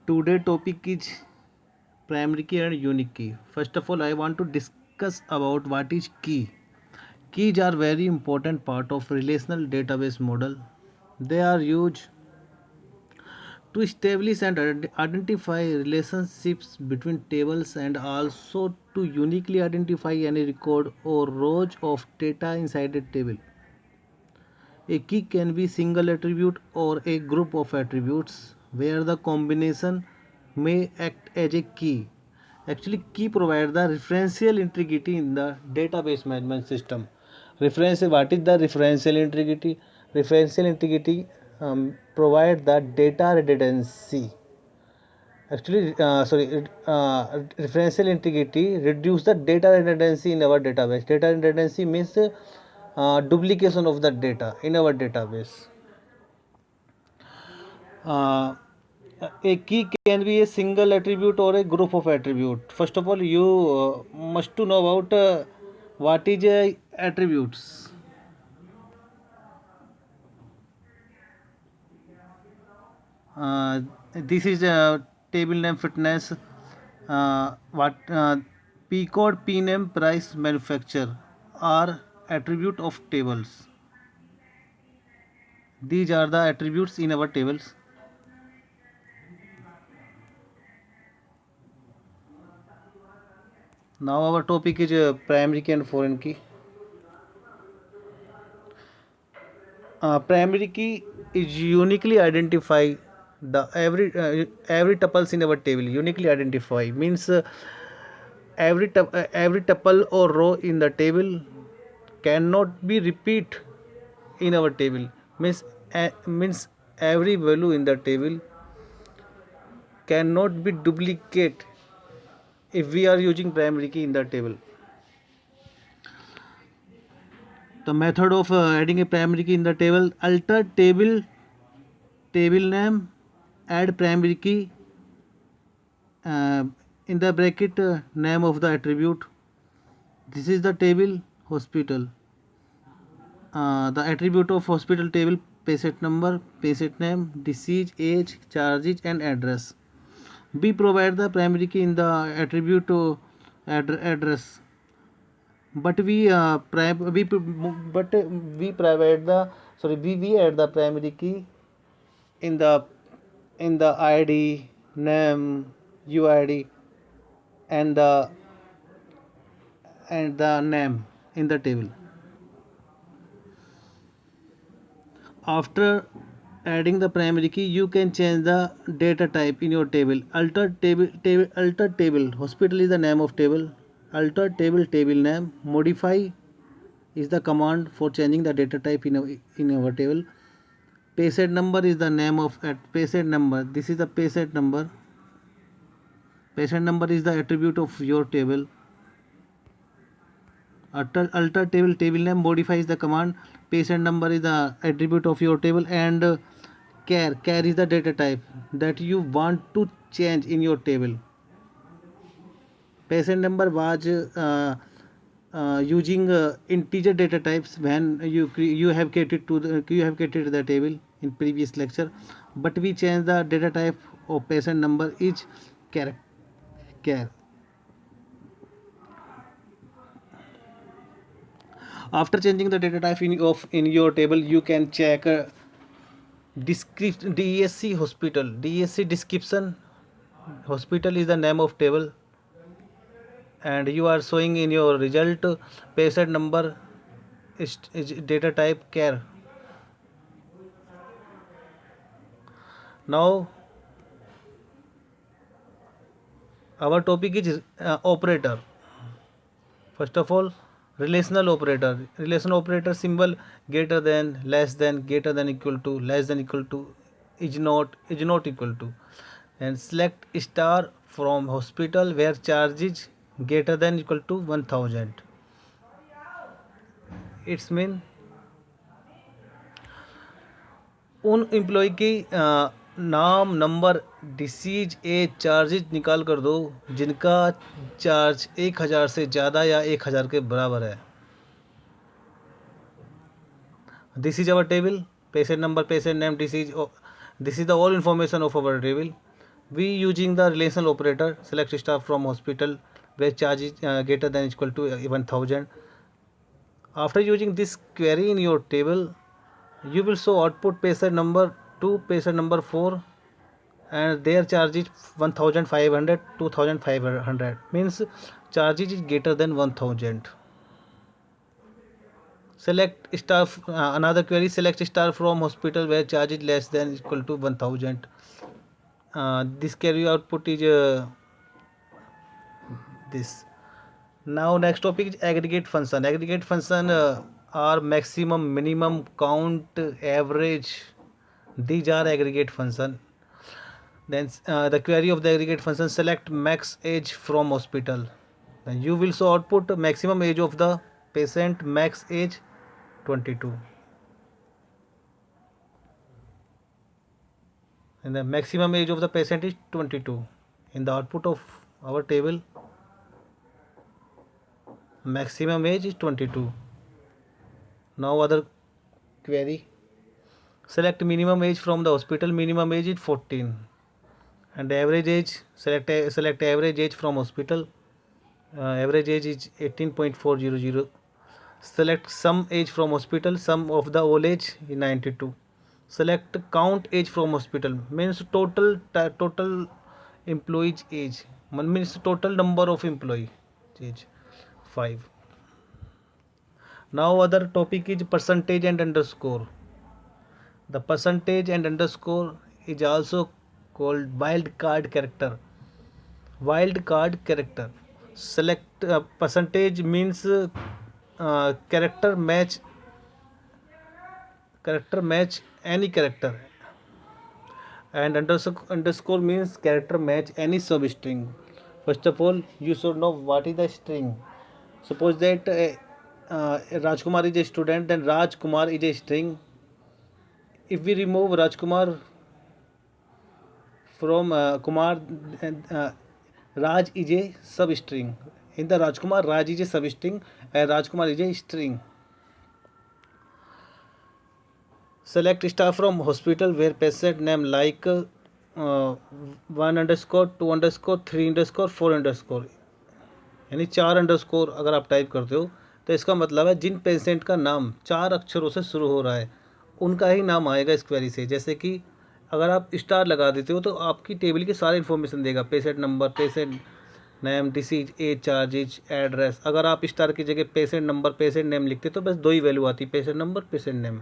Today topic is primary key and unique key. First of all, I want to discuss about what is key. Keys are very important part of relational database model. They are used to establish and identify relationships between tables and also to uniquely identify any record or rows of data inside a table. A key can be single attribute or a group of attributes where the combination may act as a key. Actually, key provides the referential integrity in the database management system. What is the referential integrity? Referential integrity provide the data redundancy. Referential integrity reduce the data redundancy in our database. Data redundancy means duplication of the data in our database. uh, a key can be a single attribute or a group of attribute. First of all, you must to know about what is attributes. This is a table name fitness, what p code, p name, price, manufacturer are attribute of tables. These are the attributes in our tables. Now our topic is primary key and foreign key. Primary key is uniquely identify the every tuples in our table. Uniquely identify means every tuple or row in the table cannot be repeat in our table. Means every value in the table cannot be duplicate if we are using primary key in the table. The method of adding a primary key in the table: alter table name, add primary key, uh, in the bracket name of the attribute. This is the table hospital. The attribute of hospital table: patient number, patient name, disease, age, charges, and address. We provide the primary key in the attribute to address, but we provide the we add the primary key in the ID, name, UID, and the name in the table. After adding the primary key, you can change the data type in your table. Alter table. Hospital is the name of table. Alter table name. Modify is the command for changing the data type in our table. Patient number is the name of patient number. This is the patient number. Patient number is the attribute of your table. Alter table name. Modify is the command. Patient number is the attribute of your table, and care is the data type that you want to change in your table. Patient number was using integer data types when you have created the table in previous lecture, but we change the data type of patient number is care. After changing the data type in your table, you can check DSC hospital. DSC description. Hospital is the name of table, and you are showing in your result patient number is data type care. Now our topic is operator. First of all, relational operator symbol: greater than, less than, greater than, equal to, less than, equal to, is not equal to. And select star from hospital where charge is greater than equal to 1000. It's mean उन employ की नाम, number, disease, age, charges निकाल कर दो जिनका charge 1000 से ज़्यादा या 1000 के बराबर है. This is our table: patient number, patient name, disease, This is the all information of our table. We using the relational operator select staff from hospital where charge is greater than equal to 1000. After using this query in your table, you will show output patient number 2, patient number 4, and their charge is 1500, 2500, means charges is greater than 1000. Select star another query, select star from hospital where charge is less than equal to 1000. This query output is this. Now next topic is aggregate function. Aggregate function are maximum, minimum, count, average. These are aggregate function. Then the query of the aggregate function, select max age from hospital. Then you will show output maximum age of the patient, max age 22. And the maximum age of the patient is 22. In the output of our table, maximum age is 22. Now other query, select minimum age from the hospital, minimum age is 14, and average age, select average age from hospital, average age is 18.400. Select sum age from hospital, sum of the all age is 92. Select count age from hospital, means total employees age, means total number of employee age 5. Now other topic is percentage and underscore. The percentage and underscore is also called wildcard character. Wildcard character. Select percentage means character match any character, and underscore means character match any substring. First of all, you should know what is the string. Suppose that Rajkumar is a student, then Rajkumar is a string. If we remove Rajkumar from Kumar, and Raj is a substring. In the Rajkumar, Raj is a substring and Rajkumar is a string. Select star from hospital where patient name like 1 underscore 2 underscore 3 underscore 4 underscore, यानी 4 underscore अगर आप type करते हो तो इसका मतलब है जिन patient का नाम 4 अक्षरों से शुरू हो रहा है उनका ही नाम आएगा इस क्वेरी से. जैसे कि अगर आप स्टार लगा देते हो तो आपकी टेबल की सारी इन्फॉर्मेशन देगा, patient number, patient name, disease, age, charges, address. अगर आप स्टार की जगह पेशेंट नंबर, पेशेंट नेम लिखते तो बस 2 ही वैल्यू आती, पेशेंट नंबर, पेशेंट नेम.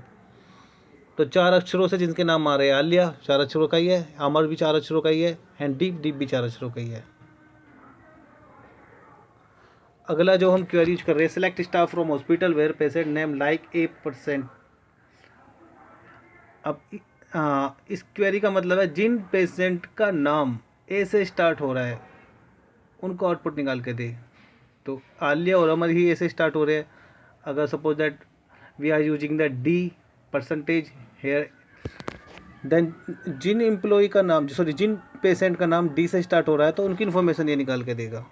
तो 4 अक्षरों से जिनके नाम आ रहे हैं, आलिया 4 अक्षरों का ही है, अमर भी 4 अक्षरों का ही है, एंड डीप भी 4 अक्षरों का ही है. अगला जो हम क्वेरी यूज कर रहे हैं, select staff from hospital where patient name like A%. अब इस क्वेरी का मतलब है जिन पेशेंट का नाम ए से स्टार्ट हो रहा है उनको आउटपुट निकाल के दे. तो आलिया और अमर ही ए से स्टार्ट हो रहे हैं. अगर suppose that we are using the D percentage here, then जिन एम्प्लॉय का नाम, सॉरी जिन पेशेंट का नाम D से स्टार्ट हो रहा है तो उनकी इन्फॉर्मेशन ये निकाल के देगा.